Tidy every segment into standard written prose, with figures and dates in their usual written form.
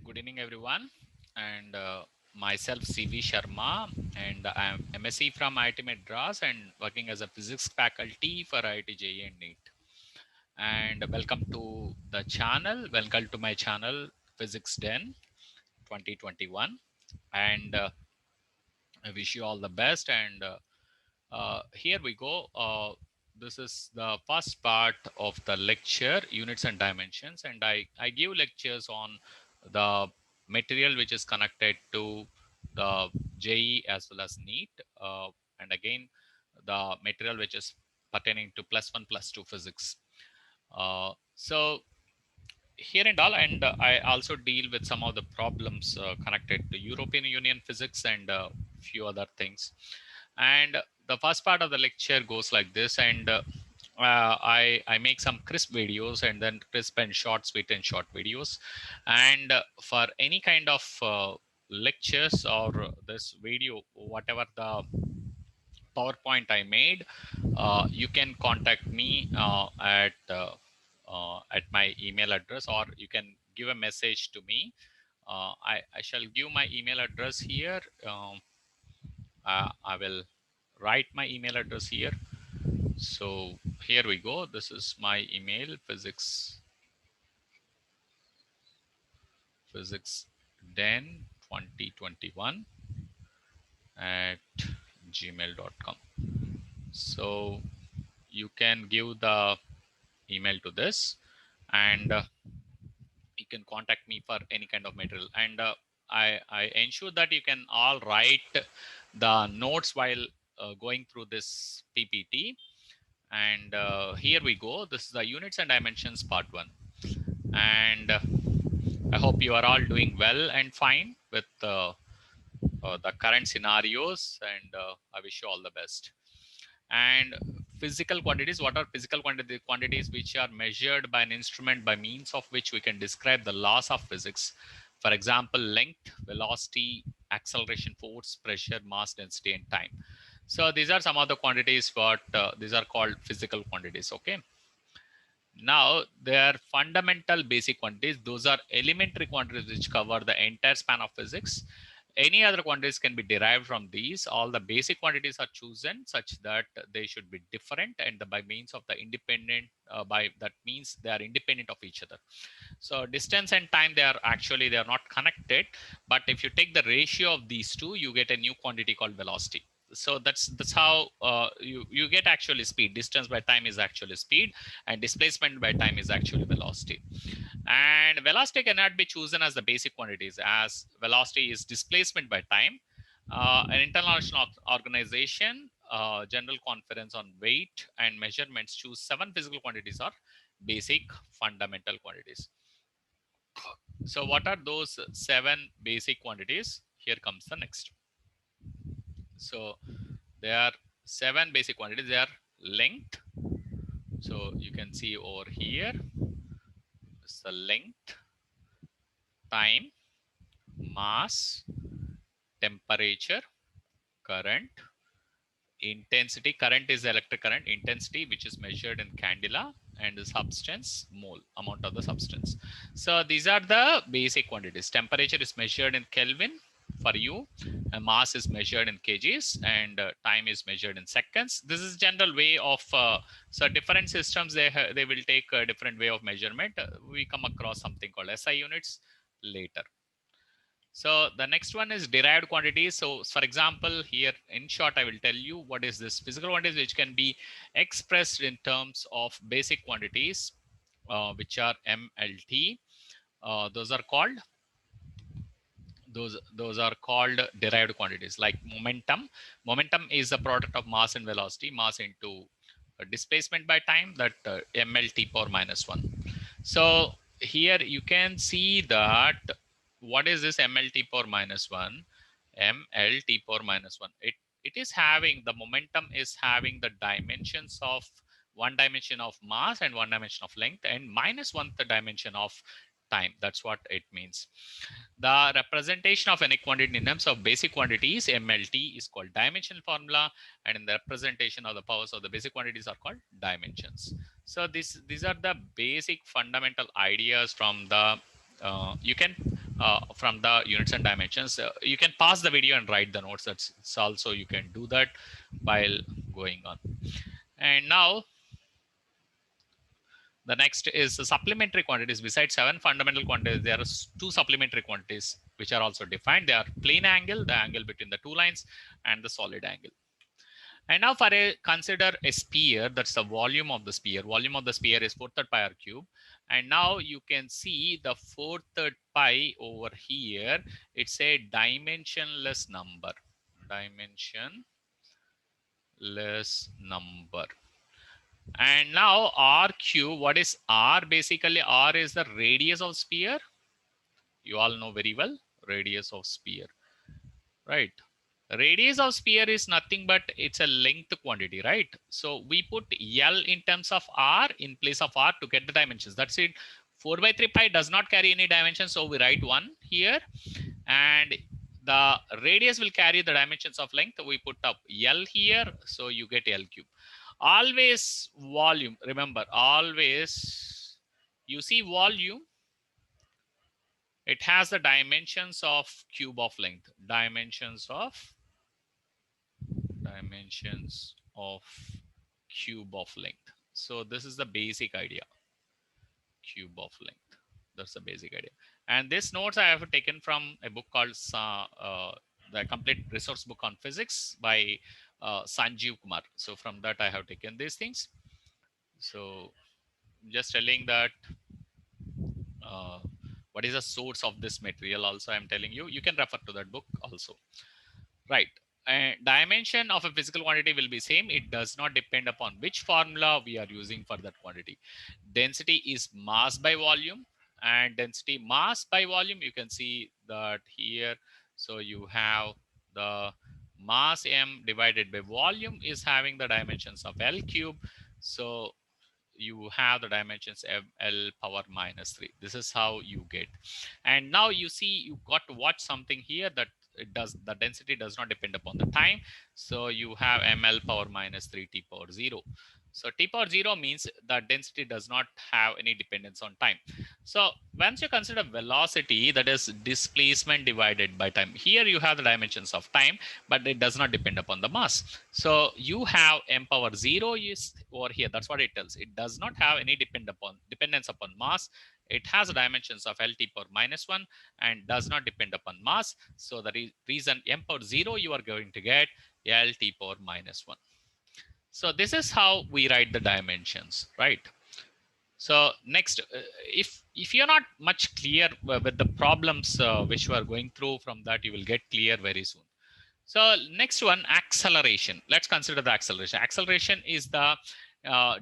Good evening, everyone, and myself CV Sharma, and I am MSc from IIT Madras and working as a physics faculty for IIT-JEE and NEET. And welcome to the channel. Welcome to my channel, Physics Den 2021. And I wish you all the best. And here we go. This is the first part of the lecture, units and dimensions, and I give lectures on the material which is connected to the JEE as well as NEET, and again the material which is pertaining to +1 +2 physics. So here and all, and I also deal with some of the problems connected to European Union physics and few other things. And the first part of the lecture goes like this, and I make some crisp videos and then crisp and short, sweet and short videos. And for any kind of lectures or this video, whatever the PowerPoint I made, you can contact me at my email address, or you can give a message to me. I shall give my email address here. I will write my email address here. So here we go. This is my email, physicsden 2021 at gmail.com. So you can give the email to this, and you can contact me for any kind of material. And I ensure that you can all write the notes while going through this PPT. And here we go. This is the units and dimensions part 1. And I hope you are all doing well and fine with the current scenarios, and I wish you all the best. And physical quantities, what are physical quantities which are measured by an instrument by means of which we can describe the laws of physics. For example, length, velocity, acceleration, force, pressure, mass, density, and time. So these are some of the quantities what these are called physical quantities. Okay, now they are fundamental basic quantities. Those are elementary quantities which cover the entire span of physics. Any other quantities can be derived from these. All the basic quantities are chosen such that they should be different, and by means of the independent, by that means they are independent of each other. So distance and time, they are not connected, but if you take the ratio of these two, you get a new quantity called velocity. So that's how you get actually speed. Distance by time is actually speed, and displacement by time is actually velocity. And velocity cannot be chosen as the basic quantities, as velocity is displacement by time. An international organization, General Conference on Weight and Measurements, choose 7 physical quantities are basic fundamental quantities. So what are those 7 basic quantities? Here comes the next. So there are 7 basic quantities. They are length. So you can see over here, it's the length, time, mass, temperature, current, intensity. Current is electric current. Intensity, which is measured in candela, and the substance, mole, amount of the substance. So these are the basic quantities. Temperature is measured in Kelvin for you, mass is measured in kgs, and time is measured in seconds. This is general way of so different systems, they will take a different way of measurement. We come across something called SI units later. So the next one is derived quantities. So for example, here in short, I will tell you what is this physical quantities which can be expressed in terms of basic quantities, which are MLT. Those are called derived quantities. Like momentum is the product of mass and velocity, mass into displacement by time, that MLT power minus 1. So here you can see that what is this MLT power minus 1? MLT power minus 1, it is having, the momentum is having the dimensions of one dimension of mass and one dimension of length, and minus 1 the dimension of time. That's what it means. The representation of any quantity in terms of basic quantities, MLT, is called dimensional formula, and in the representation of the powers of the basic quantities are called dimensions. So these are the basic fundamental ideas from the you can from the units and dimensions. You can pause the video and write the notes. It's also you can do that while going on. And now the next is the supplementary quantities. Besides 7 fundamental quantities, there are 2 supplementary quantities which are also defined. They are plane angle, the angle between the 2 lines, and the solid angle. And now for a consider a sphere, that's the volume of the sphere. Volume of the sphere is 4/3 pi r cube. And now you can see the 4/3 pi over here. It's a dimensionless number. Dimensionless number. And now r cube, what is r? Basically, r is the radius of sphere. You all know very well, radius of sphere, right? Radius of sphere is nothing but it's a length quantity, right? So we put L in terms of R in place of R to get the dimensions. That's it. 4/3 pi does not carry any dimensions. So we write 1 here, and the radius will carry the dimensions of length. We put up L here. So you get L cube. Always volume. Remember, always you see volume. It has the dimensions of cube of length. Dimensions of cube of length. So this is the basic idea. Cube of length. That's the basic idea. And this notes I have taken from a book called the Complete Resource Book on Physics by Sanjeev Kumar. So from that I have taken these things. So just telling that what is the source of this material also I'm telling you. You can refer to that book also. Right. Dimension of a physical quantity will be same. It does not depend upon which formula we are using for that quantity. Density is mass by volume, and density mass by volume, you can see that here. So you have the mass m divided by volume is having the dimensions of L cube. So you have the dimensions L power minus 3. This is how you get. And now you see you got to watch something here that the density does not depend upon the time. So you have ml power minus 3 t power 0. So t power 0 means the density does not have any dependence on time. So once you consider velocity, that is displacement divided by time. Here you have the dimensions of time, but it does not depend upon the mass. So you have m power 0 is over here. That's what it tells. It does not have any dependence upon mass. It has dimensions of Lt power minus 1 and does not depend upon mass. So the reason m power 0 you are going to get Lt power minus 1. So this is how we write the dimensions, right? So next, if you're not much clear with the problems which we are going through, from that you will get clear very soon. So next one, acceleration. Let's consider the acceleration. Acceleration is the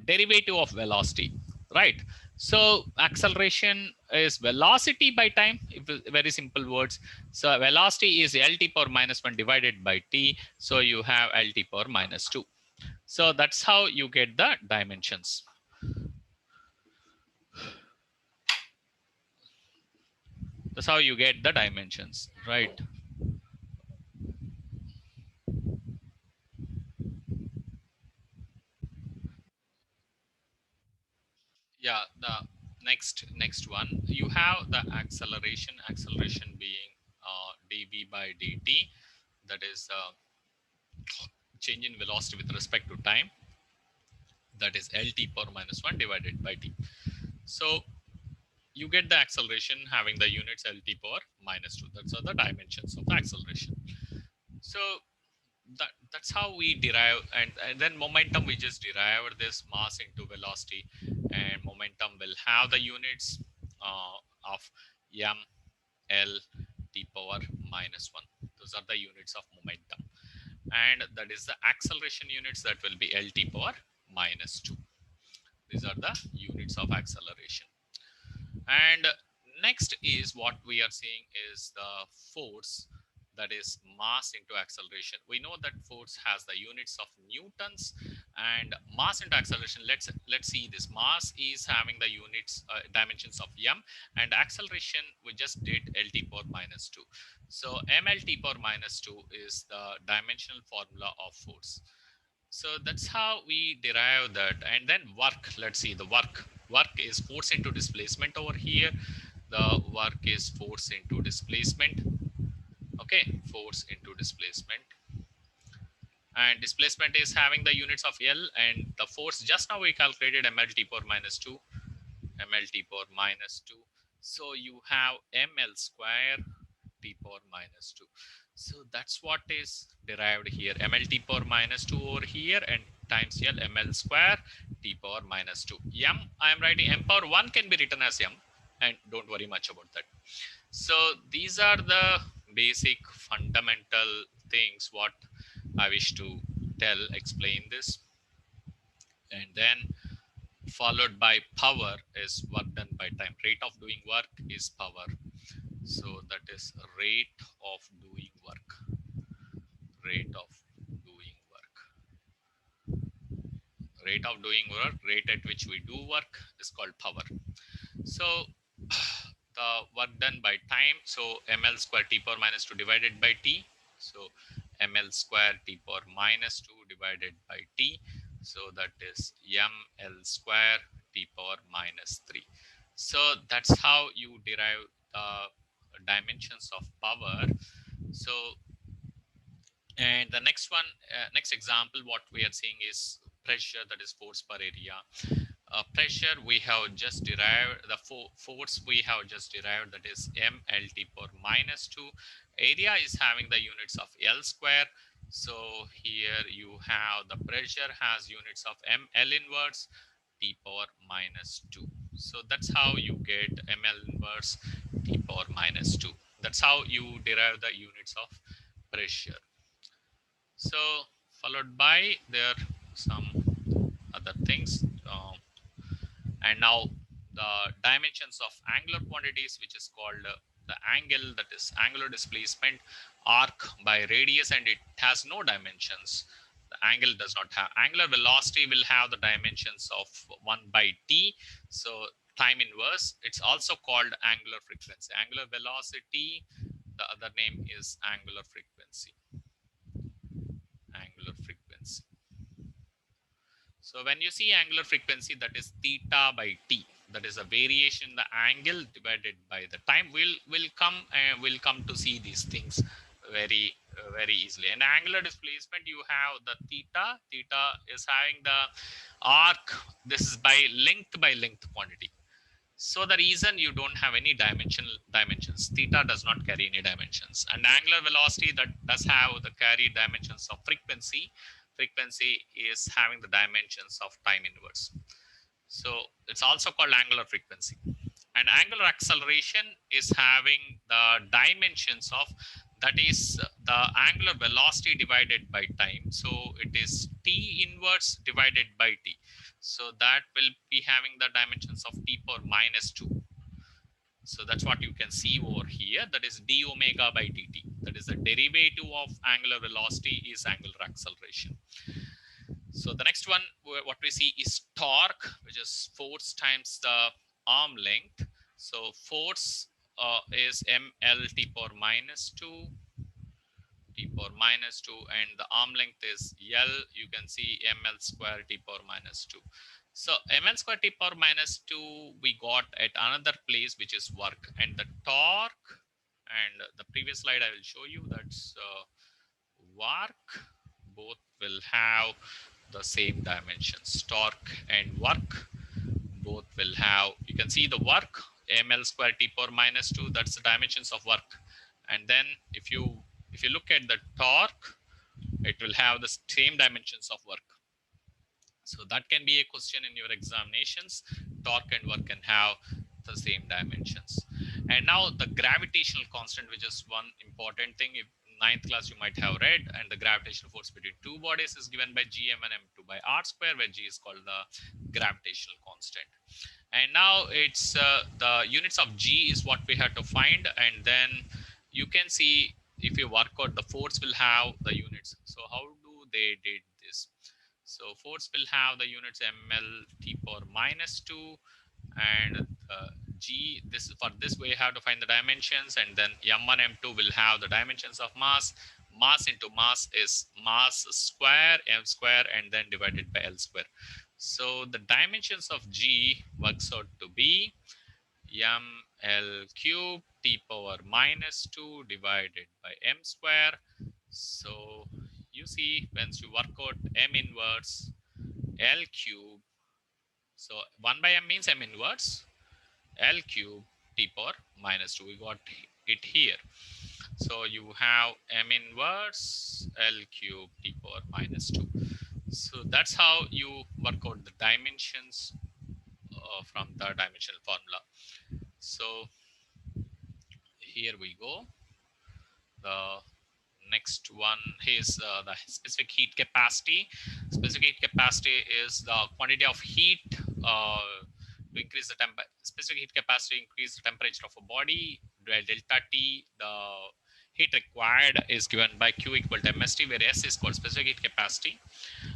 derivative of velocity, right? So acceleration is velocity by time, very simple words. So velocity is Lt power minus 1 divided by t. So you have Lt power minus 2. So that's how you get the dimensions. That's how you get the dimensions, right? Yeah, the next one, you have the acceleration being dv by dt, that is change in velocity with respect to time, that is Lt power minus 1 divided by t. So you get the acceleration having the units Lt power minus 2. That's are the dimensions of the acceleration. So that's how we derive, and then momentum, we just derived this mass into velocity, and momentum will have the units of m l t power minus 1. Those are the units of momentum, and that is the acceleration units, that will be Lt power minus 2. These are the units of acceleration. And next is what we are seeing is the force, that is mass into acceleration. We know that force has the units of newtons, and mass into acceleration, let's see, this mass is having the units dimensions of m, and acceleration we just did Lt power minus 2. So mlt power minus 2 is the dimensional formula of force. So that's how we derive that. And then work, let's see the work is force into displacement over here. the work is force into displacement. Okay, force into displacement. And displacement is having the units of L, and the force just now we calculated mLt power minus 2, mLt power minus 2. So you have ml square t power minus 2. So that's what is derived here. mLt power minus 2 over here and times L ml square t power minus 2. M, I am writing m power 1 can be written as M, and don't worry much about that. So these are the basic fundamental things what I wish to explain this. And then followed by power is work done by time. Rate of doing work is power. So that is rate of doing work. Rate of doing work. Rate of doing work, rate at which we do work is called power. So the work done by time, so ml square t power minus 2 divided by t. So ml square t power minus 2 divided by t. So that is ml square t power minus 3. So that's how you derive the dimensions of power. So, and the next one, next example, what we are seeing is pressure, that is force per area. Pressure we have just derived, the force we have just derived, that is mLt power minus 2. Area is having the units of L square. So here you have the pressure has units of mL inverse t power minus 2. So that's how you get mL inverse t power minus 2. That's how you derive the units of pressure. So followed by there some other things. And now the dimensions of angular quantities, which is called the angle, that is angular displacement, arc by radius, and it has no dimensions. The angle does not have. Angular velocity will have the dimensions of 1 by t. So time inverse. It's also called angular frequency. Angular velocity, the other name is angular frequency. Angular frequency. So when you see angular frequency, that is theta by t. That is a variation in the angle divided by the time. We'll come to see these things very easily. And angular displacement, you have the theta. Theta is having the arc. This is by length quantity. So the reason you don't have any dimensions, theta does not carry any dimensions. And angular velocity, that does have the carry dimensions of frequency. Frequency is having the dimensions of time inverse. So it's also called angular frequency. And angular acceleration is having the dimensions of, that is the angular velocity divided by time. So it is t inverse divided by t. So that will be having the dimensions of t power minus 2. So that's what you can see over here. That is d omega by dt. That is the derivative of angular velocity is angular acceleration. So the next one, what we see is torque, which is force times the arm length. So force is ml t power minus 2, t power minus 2, and the arm length is L. You can see ml square t power minus 2. So ml square t power minus 2 we got at another place, which is work. And the torque, and the previous slide I will show you, that's work. Both will have the same dimensions. Torque and work both will have, you can see the work ml square t power minus 2, that's the dimensions of work. And then if you look at the torque, it will have the same dimensions of work. So that can be a question in your examinations. Torque and work can have the same dimensions. And now the gravitational constant, which is one important thing. If ninth class you might have read, and the gravitational force between two bodies is given by gm and m2 by r square, where g is called the gravitational constant. And now it's the units of g is what we have to find. And then you can see, if you work out, the force will have the units. So how do they did this? So force will have the units ml t power minus 2, and g, this for this we have to find the dimensions. And then m1 m2 will have the dimensions of mass. Mass into mass is mass square m square, and then divided by l square. So the dimensions of g works out to be ml cube t power minus 2 divided by m square. So you see, once you work out m inverse L cube, so 1 by m means m inverse L cube t power minus 2. We got it here. So you have m inverse L cube t power minus 2. So that's how you work out the dimensions from the dimensional formula. So here we go. The next one is the specific heat capacity. Specific heat capacity is the quantity of heat to increase the specific heat capacity, increase the temperature of a body. Delta T, the heat required is given by Q equal to MST, where S is called specific heat capacity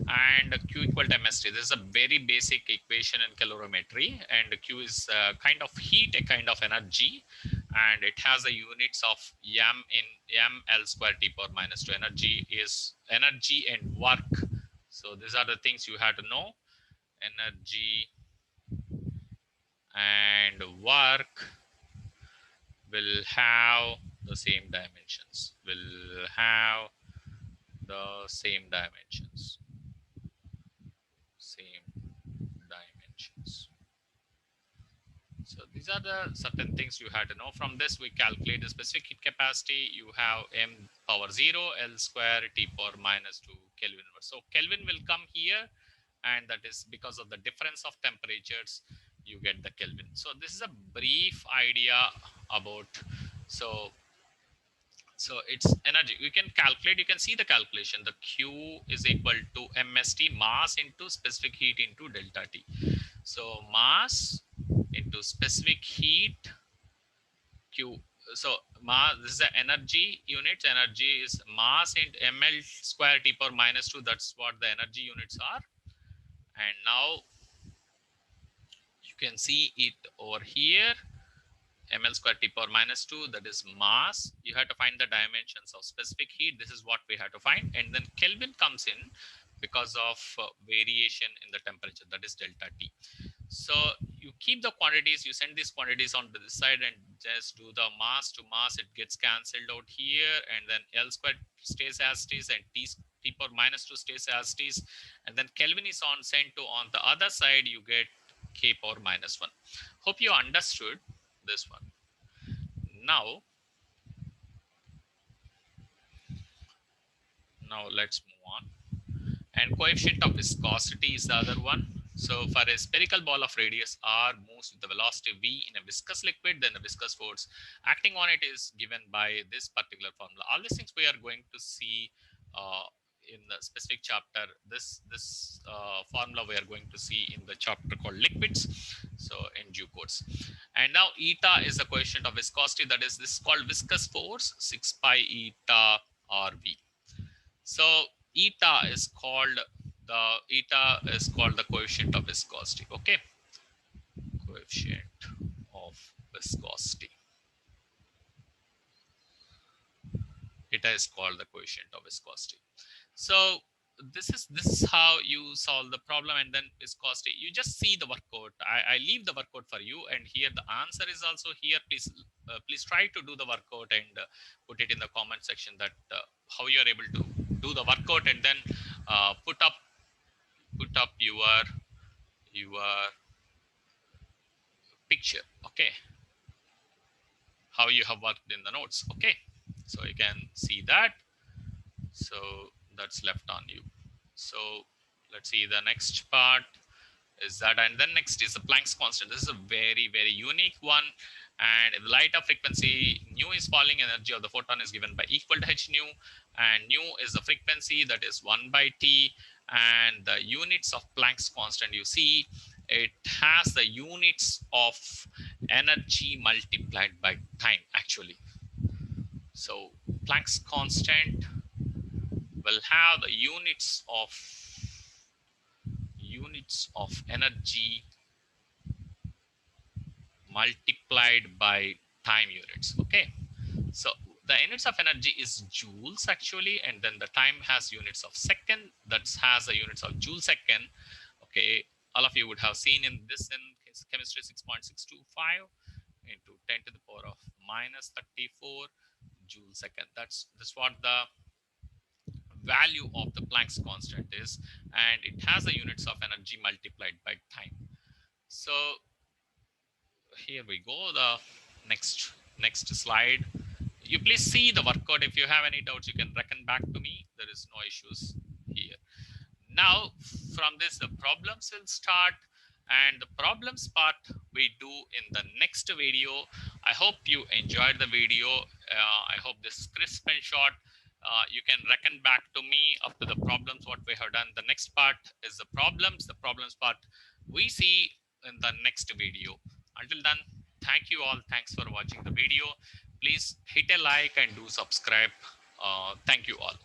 and Q equal to MST. This is a very basic equation in calorimetry, and Q is a kind of heat, a kind of energy, and it has the units of m in ml square t power minus 2. Energy is energy and work. So these are the things you have to know. Energy and work will have the same dimensions. Will have the same dimensions. Same dimensions. So these are the certain things you had to know. From this, we calculate the specific heat capacity. You have m power 0 L square t power minus 2 Kelvin inverse. So Kelvin will come here, and that is because of the difference of temperatures, you get the Kelvin. So this is a brief idea about, so it's energy. You can calculate, you can see the calculation. The Q is equal to MST, mass into specific heat into delta T. So mass into specific heat Q. So mass, this is the energy units. Energy is mass into ml square t power minus 2. That's what the energy units are. And now you can see it over here. Ml square t power minus 2, that is mass. You have to find the dimensions of specific heat. This is what we have to find. And then Kelvin comes in because of variation in the temperature, that is delta T. So you keep the quantities, you send these quantities onto this side and just do the mass to mass. It gets cancelled out here, and then L square stays as it is, and T power minus 2 stays as it is. And then Kelvin is on sent to on the other side, you get K power minus 1. Hope you understood this one. Now let's move on. And coefficient of viscosity is the other one. So for a spherical ball of radius r moves with the velocity v in a viscous liquid, then the viscous force acting on it is given by this particular formula. All these things we are going to see in the specific chapter. This formula we are going to see in the chapter called liquids, so in due course. And now eta is the coefficient of viscosity, that is, this is called viscous force, 6 pi eta rv. So eta is called the coefficient of viscosity. Okay, coefficient of viscosity. Eta is called the coefficient of viscosity. So this is how you solve the problem. And then viscosity, you just see the workout. I leave the workout for you, and here the answer is also here. Please try to do the workout and put it in the comment section that how you are able to do the workout, and then put up your picture. Okay, how you have worked in the notes. Okay, so you can see that. So that's left on you. So let's see the next part is that. And then next is the Planck's constant. This is a very, very unique one. And in the light of frequency, nu is falling, energy of the photon is given by equal to h nu, and nu is the frequency, that is 1 by t. And the units of Planck's constant, you see it has the units of energy multiplied by time actually. So Planck's constant will have the units of energy multiplied by time units. Okay, so the units of energy is joules actually, and then the time has units of second, that has the units of joule second. Okay, all of you would have seen in this in chemistry 6.625. into 10 to the power of minus 34 joule second. That's what the value of the Planck's constant is, and it has the units of energy multiplied by time. So here we go. The next slide. You please see the workout. If you have any doubts, you can reckon back to me. There is no issues here. Now from this, the problems will start, and the problems part we do in the next video. I hope you enjoyed the video. I hope this is crisp and short. You can reckon back to me up to the problems what we have done. The next part is the problems part we see in the next video. Until then, thank you all. Thanks for watching the video. Please hit a like and do subscribe. Thank you all.